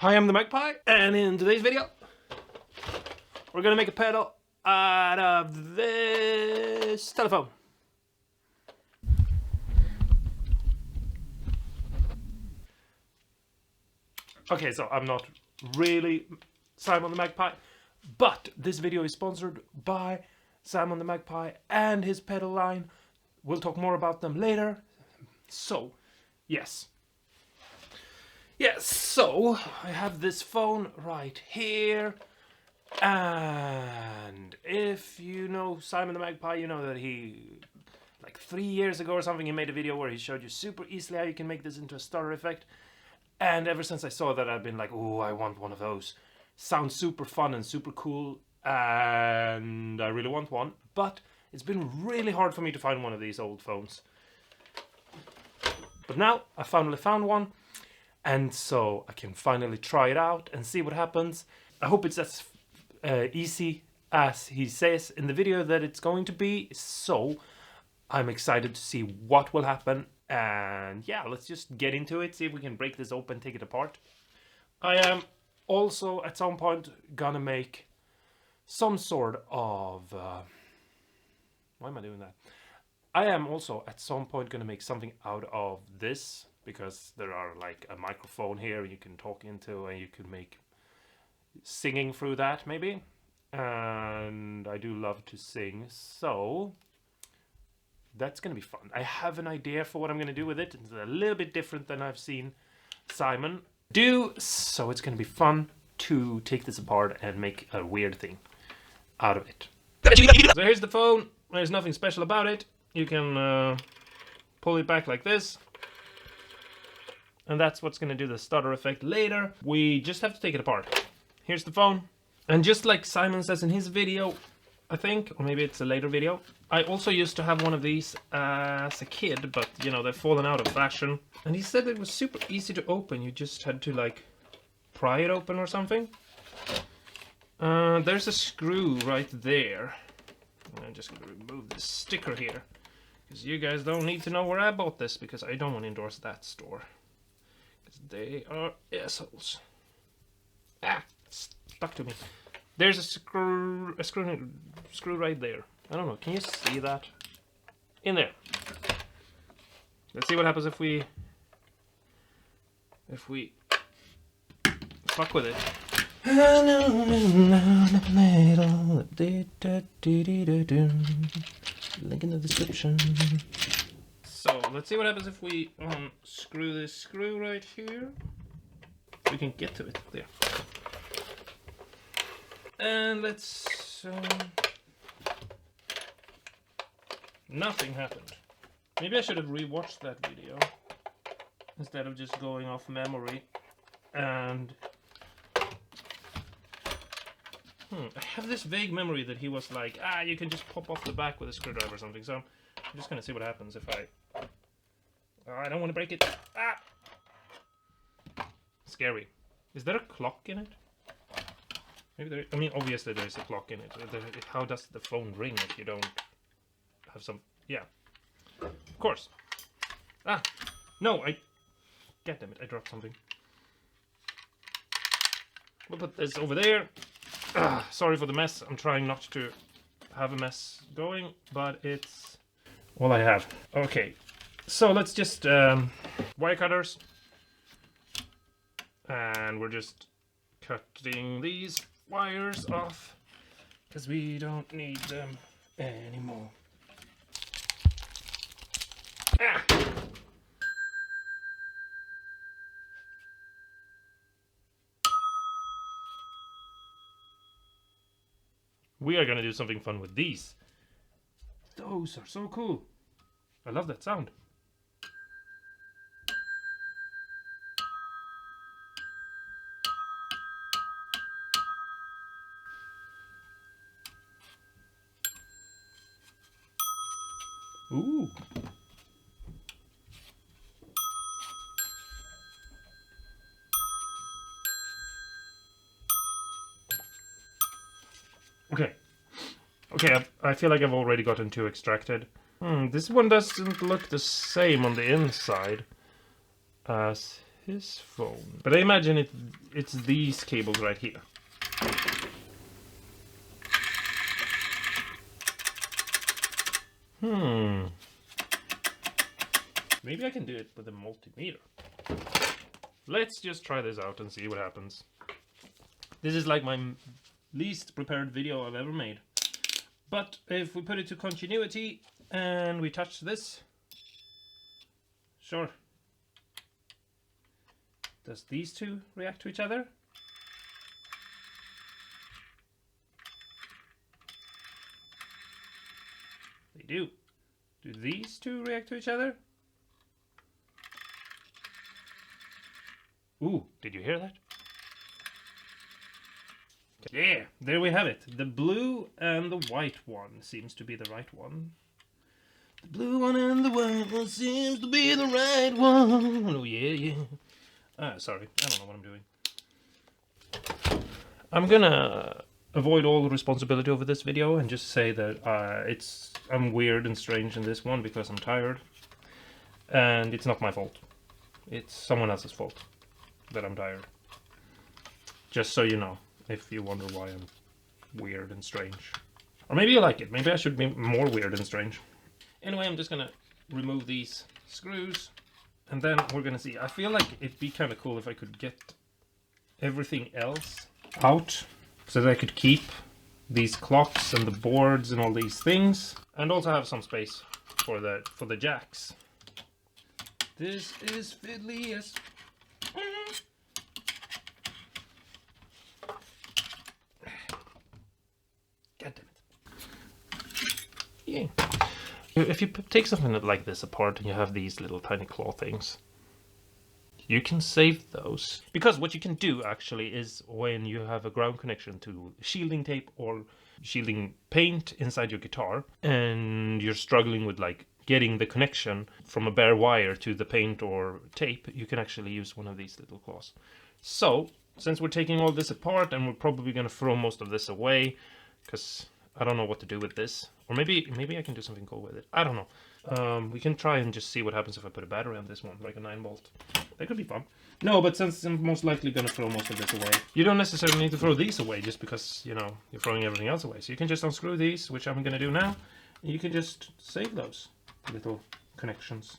Hi, I'm the Magpie, and in today's video, we're gonna make a pedal out of this telephone. Okay, so I'm not really Simon the Magpie, but this video is sponsored by Simon the Magpie and his pedal line. We'll talk more about them later. So, yes. Yes, so I have this phone right here. And if you know Simon the Magpie, you know that he, like 3 years ago or something, he made a video where he showed you super easily how you can make this into a starter effect. And ever since I saw that, I've been like, oh, I want one of those. Sounds super fun and super cool, and I really want one. But it's been really hard for me to find one of these old phones. But now I finally found one, and so I can finally try it out and see what happens. I hope it's as easy as he says in the video that it's going to be, so I'm excited to see what will happen. And yeah, let's just get into it, see if we can break this open, take it apart. I am also at some point gonna make some sort of why am I doing that? I am also at some point gonna make something out of this, because there are like a microphone here you can talk into, and you can make singing through that maybe, and I do love to sing, so that's gonna be fun. I have an idea for what I'm gonna do with it. It's a little bit different than I've seen Simon do, so it's gonna be fun to take this apart and make a weird thing out of it. So here's the phone. There's nothing special about it. You can pull it back like this, and that's what's gonna do the stutter effect later. We just have to take it apart. Here's the phone. And just like Simon says in his video, I think, or maybe it's a later video, I also used to have one of these as a kid, but you know, they've fallen out of fashion. And he said it was super easy to open. You just had to like pry it open or something. There's a screw right there. I'm just gonna remove this sticker here, because you guys don't need to know where I bought this, because I don't want to endorse that store, because they are assholes. Ah, stuck to me. There's a screw right there. I don't know, can you see that? In there. Let's see what happens if we fuck with it. Link in the description. So let's see what happens if we unscrew this screw right here. We can get to it there. And let's nothing happened. Maybe I should have rewatched that video instead of just going off memory. And I have this vague memory that he was like, you can just pop off the back with a screwdriver or something. So I'm just gonna see what happens if I don't want to break it. Scary. Is there a clock in it? Maybe there. I mean, obviously there is a clock in it. How does the phone ring if you don't have some? Yeah, of course. No, God damn it! I dropped something. We'll put this over there. Sorry for the mess. I'm trying not to have a mess going, but it's all I have. Okay, so let's just wire cutters, and we're just cutting these wires off because we don't need them anymore. We are gonna do something fun with these. Those are so cool. I love that sound. Ooh. Okay, I feel like I've already gotten too extracted. This one doesn't look the same on the inside as his phone. But I imagine it's these cables right here. Maybe I can do it with a multimeter. Let's just try this out and see what happens. This is like my least prepared video I've ever made. But if we put it to continuity and we touch this, sure. Does these two react to each other? They do. Do these two react to each other? Ooh, did you hear that? Yeah, there we have it. The blue and the white one seems to be the right one. The blue one and the white one seems to be the right one. Oh yeah, yeah. Sorry, I don't know what I'm doing. I'm gonna avoid all responsibility over this video and just say that I'm weird and strange in this one because I'm tired. And it's not my fault. It's someone else's fault that I'm tired. Just so you know, if you wonder why I'm weird and strange. Or maybe you like it. Maybe I should be more weird and strange. Anyway, I'm just gonna remove these screws and then we're gonna see. I feel like it'd be kind of cool if I could get everything else out so that I could keep these clocks and the boards and all these things and also have some space for the jacks. This is fiddly as... God damn it. Yeah. If you take something like this apart and you have these little tiny claw things, you can save those. Because what you can do actually is when you have a ground connection to shielding tape or shielding paint inside your guitar and you're struggling with like getting the connection from a bare wire to the paint or tape, you can actually use one of these little claws. So, since we're taking all this apart and we're probably going to throw most of this away because I don't know what to do with this. Or maybe I can do something cool with it. I don't know. We can try and just see what happens if I put a battery on this one, like a 9-volt. That could be fun. No, but since I'm most likely going to throw most of this away, you don't necessarily need to throw these away just because, you know, you're throwing everything else away. So you can just unscrew these, which I'm going to do now. And you can just save those little connections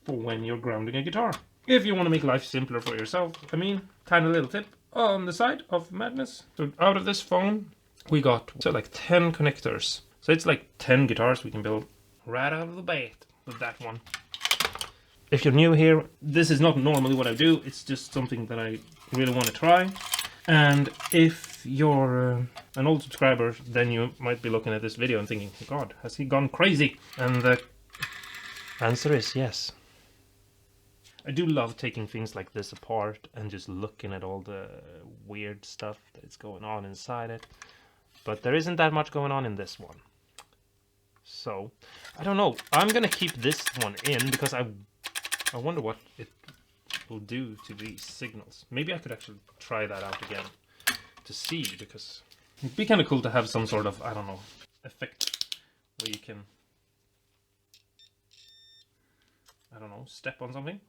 for when you're grounding a guitar. If you want to make life simpler for yourself, I mean, tiny little tip on the side of madness. So out of this phone, we got like 10 connectors. So it's like 10 guitars we can build right out of the bat with that one. If you're new here, this is not normally what I do. It's just something that I really want to try. And if you're an old subscriber, then you might be looking at this video and thinking, God, has he gone crazy? And the answer is yes. I do love taking things like this apart and just looking at all the weird stuff that's going on inside it. But there isn't that much going on in this one. So, I don't know. I'm going to keep this one in because I wonder what it will do to these signals. Maybe I could actually try that out again to see, because it'd be kind of cool to have some sort of, I don't know, effect where you can, I don't know, step on something.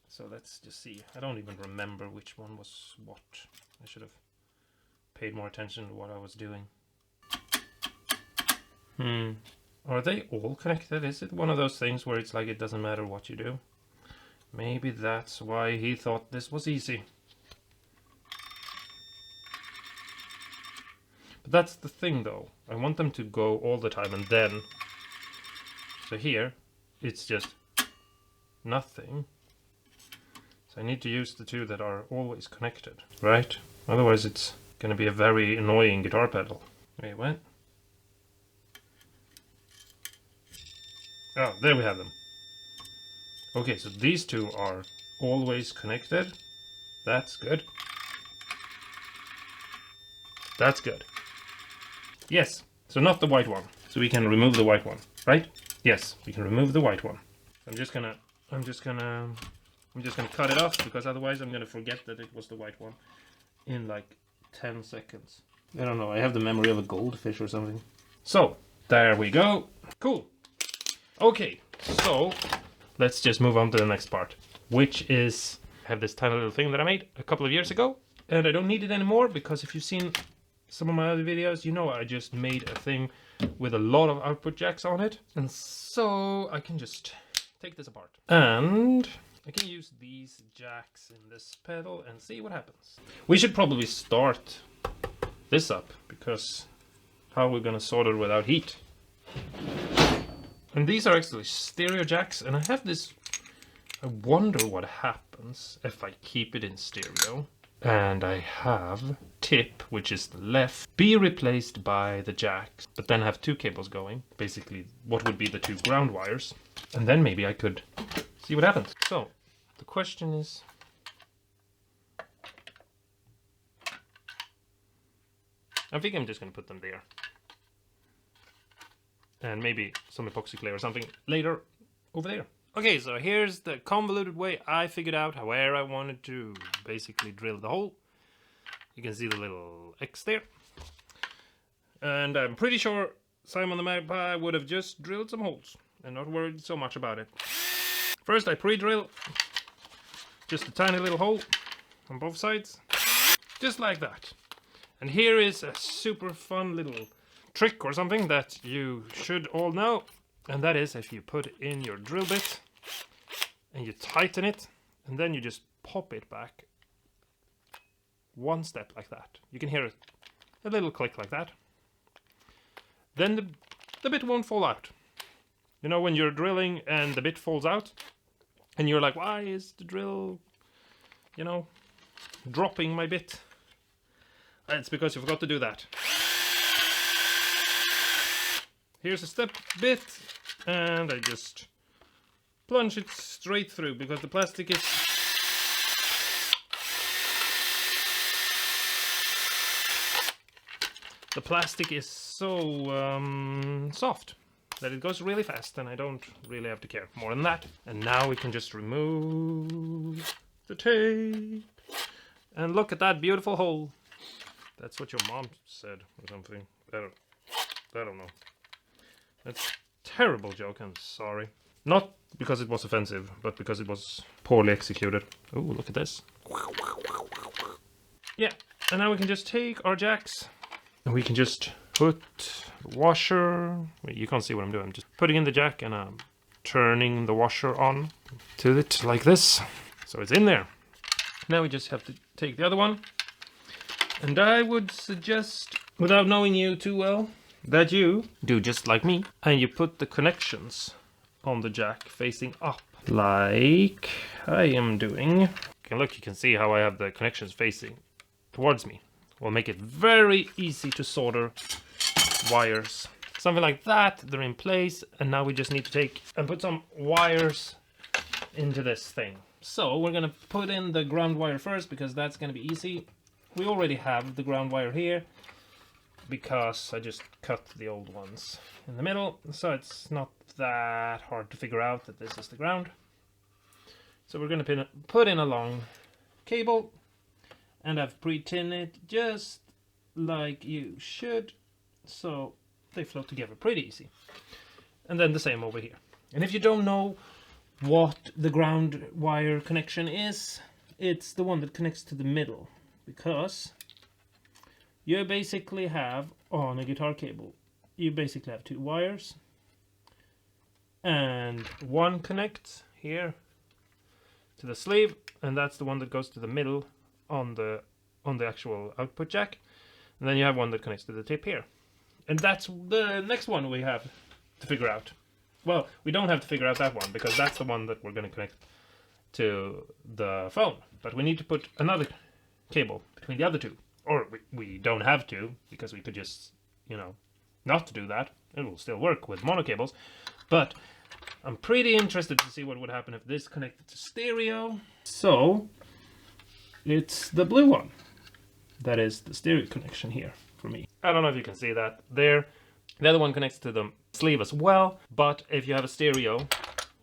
So let's just see. I don't even remember which one was what. I should have paid more attention to what I was doing. Are they all connected? Is it one of those things where it's like it doesn't matter what you do? Maybe that's why he thought this was easy. But that's the thing though. I want them to go all the time and then... So here, it's just nothing. So I need to use the two that are always connected, right? Otherwise it's going to be a very annoying guitar pedal. Wait, what? Oh, there we have them. Okay, so these two are always connected. That's good. That's good. Yes, so not the white one. So we can remove the white one, right? Yes, we can remove the white one. I'm just gonna cut it off because otherwise I'm gonna forget that it was the white one in like 10 seconds. I don't know, I have the memory of a goldfish or something. So, there we go. Cool. Okay, so let's just move on to the next part. which is, I have this tiny little thing that I made a couple of years ago, and I don't need it anymore because if you've seen some of my other videos, you know I just made a thing with a lot of output jacks on it, and so I can just take this apart. And I can use these jacks in this pedal and see what happens. We should probably start this up, because how are we gonna solder without heat? And these are actually stereo jacks, and I have this, I wonder what happens if I keep it in stereo. And I have tip, which is the left, be replaced by the jacks, but then have two cables going, basically what would be the two ground wires, and then maybe I could see what happens. So the question is, I think I'm just going to put them there, and maybe some epoxy clay or something later over there. Okay, so here's the convoluted way I figured out where I wanted to basically drill the hole. You can see the little X there. And I'm pretty sure Simon the Magpie would have just drilled some holes and not worried so much about it. First I pre-drill just a tiny little hole on both sides, just like that. And here is a super fun little trick or something that you should all know. And that is if you put in your drill bit and you tighten it, and then you just pop it back one step like that. You can hear a little click like that. Then the bit won't fall out. You know, when you're drilling and the bit falls out, and you're like, why is the drill, you know, dropping my bit? It's because you forgot to do that. Here's a step bit, and I just plunge it straight through because the plastic is so soft that it goes really fast, and I don't really have to care more than that. And now we can just remove the tape and look at that beautiful hole. That's what your mom said or something. I don't know. That's a terrible joke, I'm sorry. Not because it was offensive, but because it was poorly executed. Oh, look at this. Yeah, and now we can just take our jacks and we can just put the washer. Wait, you can't see what I'm doing. I'm just putting in the jack and I'm turning the washer on to it like this. So it's in there. Now we just have to take the other one. And I would suggest, without knowing you too well, that you do just like me and you put the connections on the jack facing up, like I am doing. And look, you can see how I have the connections facing towards me. Will make it very easy to solder wires. Something like that, they're in place, and now we just need to take and put some wires into this thing. So we're gonna put in the ground wire first, because that's gonna be easy. We already have the ground wire here, because I just cut the old ones in the middle, so it's not that hard to figure out that this is the ground. So we're gonna put in a long cable, and I've pre-tinned it just like you should, so they flow together pretty easy. And then the same over here. And if you don't know what the ground wire connection is, it's the one that connects to the middle, because you basically have, on a guitar cable, you basically have two wires, and one connects here to the sleeve, and that's the one that goes to the middle on the actual output jack, and then you have one that connects to the tip here. And that's the next one we have to figure out. Well, we don't have to figure out that one, because that's the one that we're going to connect to the phone, but we need to put another cable between the other two. Or we don't have to, because we could just, you know, not do that. It will still work with mono cables. But I'm pretty interested to see what would happen if this connected to stereo. So it's the blue one. That is the stereo connection here for me. I don't know if you can see that there. The other one connects to the sleeve as well. But if you have a stereo,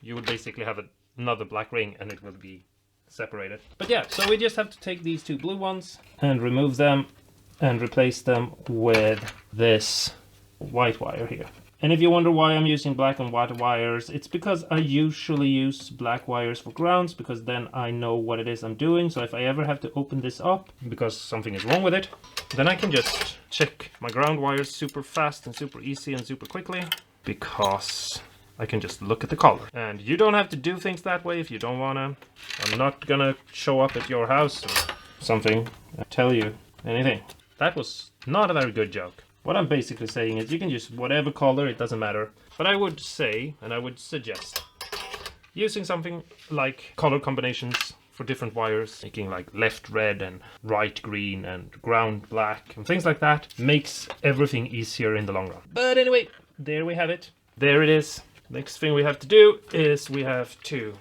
you would basically have another black ring, and it will be separated. But yeah, so we just have to take these two blue ones and remove them and replace them with this white wire here. And if you wonder why I'm using black and white wires, it's because I usually use black wires for grounds, because then I know what it is I'm doing. So if I ever have to open this up because something is wrong with it, then I can just check my ground wires super fast and super easy and super quickly, because I can just look at the color. And you don't have to do things that way if you don't wanna. I'm not gonna show up at your house or something and tell you anything. That was not a very good joke. What I'm basically saying is you can use whatever color, it doesn't matter. But I would say, and I would suggest, using something like color combinations for different wires, making like left red and right green and ground black and things like that, makes everything easier in the long run. But anyway, there we have it. There it is. Next thing we have to do is we have to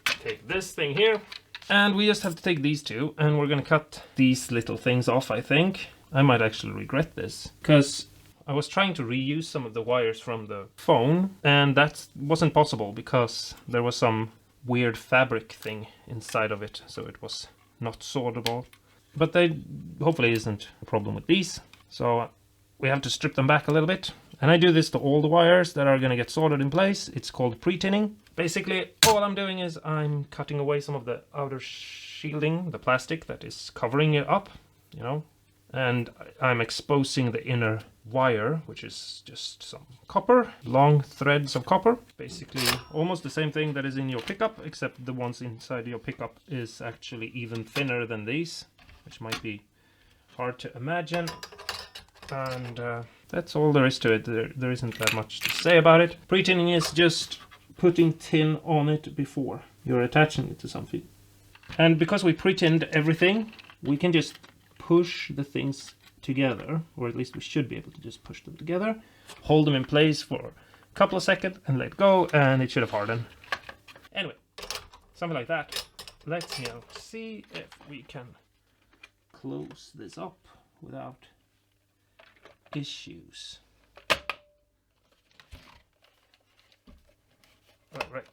take this thing here, and we just have to take these two, and we're gonna cut these little things off, I think. I might actually regret this, because I was trying to reuse some of the wires from the phone, and that wasn't possible because there was some weird fabric thing inside of it, so it was not sortable. But they hopefully isn't a problem with these, so we have to strip them back a little bit. And I do this to all the wires that are going to get soldered in place. It's called pre-tinning. Basically, all I'm doing is I'm cutting away some of the outer shielding, the plastic that is covering it up, you know, and I'm exposing the inner wire, which is just some copper, long threads of copper. Basically almost the same thing that is in your pickup, except the ones inside your pickup is actually even thinner than these, which might be hard to imagine. And that's all there is to it. There isn't that much to say about it. Pre-tinning is just putting tin on it before you're attaching it to something. And because we pre-tinned everything, we can just push the things together, or at least we should be able to just push them together, hold them in place for a couple of seconds and let go, and it should have hardened. Anyway, something like that. Let's now see if we can close this up without issues. All right.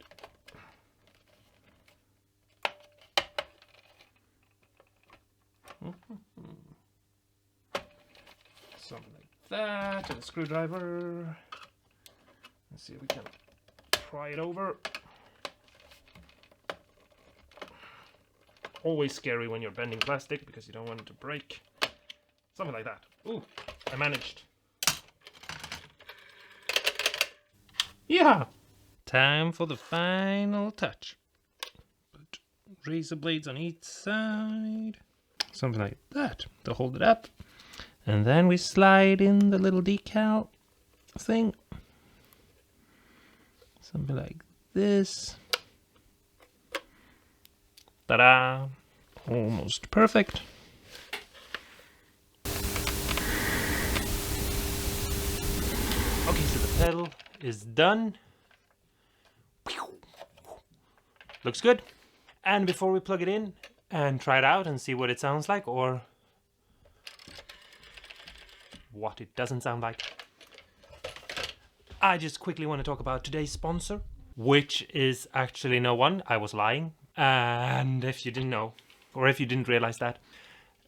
Something like that, and a screwdriver. Let's see if we can pry it over. Always scary when you're bending plastic because you don't want it to break. Something like that. Ooh, I managed. Yeah! Time for the final touch. Put razor blades on each side. Something like that to hold it up. And then we slide in the little decal thing. Something like this. Ta-da! Almost perfect. Okay, so the pedal is done. Looks good. And before we plug it in and try it out and see what it sounds like, or what it doesn't sound like, I just quickly want to talk about today's sponsor, which is actually no one. I was lying. And if you didn't know, or if you didn't realize that,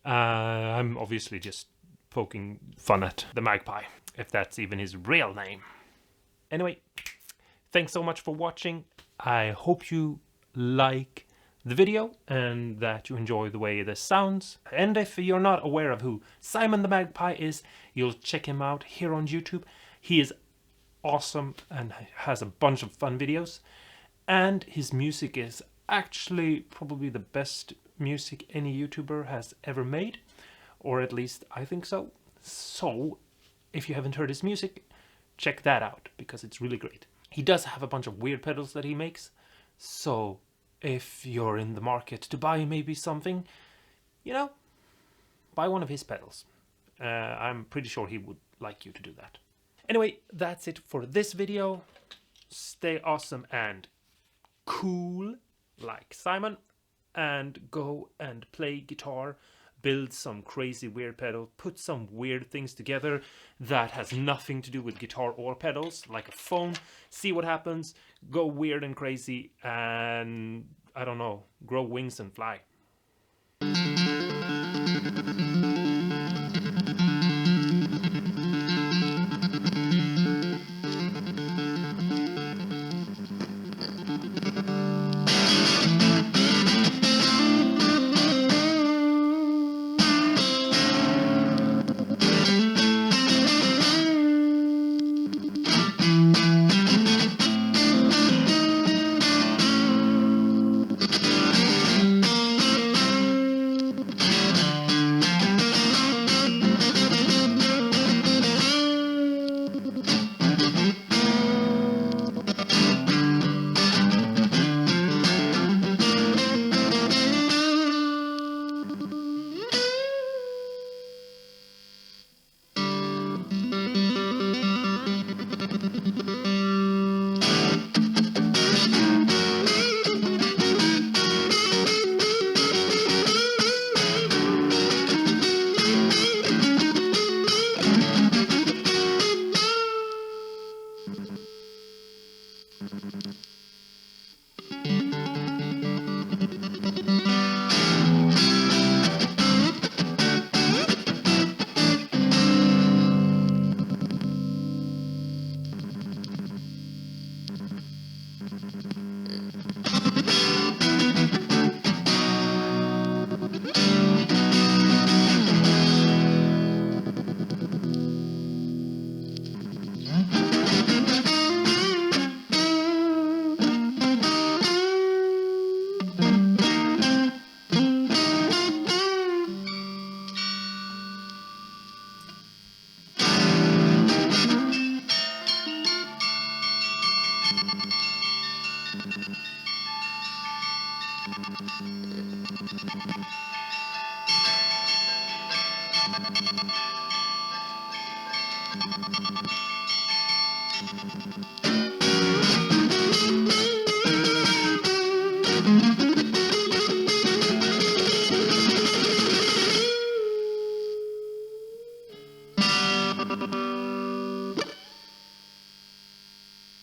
I'm obviously just poking fun at the magpie, if that's even his real name. Anyway, thanks so much for watching. I hope you like the video and that you enjoy the way this sounds. And if you're not aware of who Simon the Magpie is, you'll check him out here on YouTube. He is awesome and has a bunch of fun videos. And his music is actually probably the best music any YouTuber has ever made. Or at least I think so. So, if you haven't heard his music, check that out because it's really great. He does have a bunch of weird pedals that he makes. So, if you're in the market to buy maybe something, you know, buy one of his pedals. I'm pretty sure he would like you to do that. Anyway, that's it for this video. Stay awesome and cool like Simon, and go and play guitar, build some crazy weird pedal, put some weird things together that has nothing to do with guitar or pedals, like a phone, see what happens, go weird and crazy, and I don't know, grow wings and fly. Bye.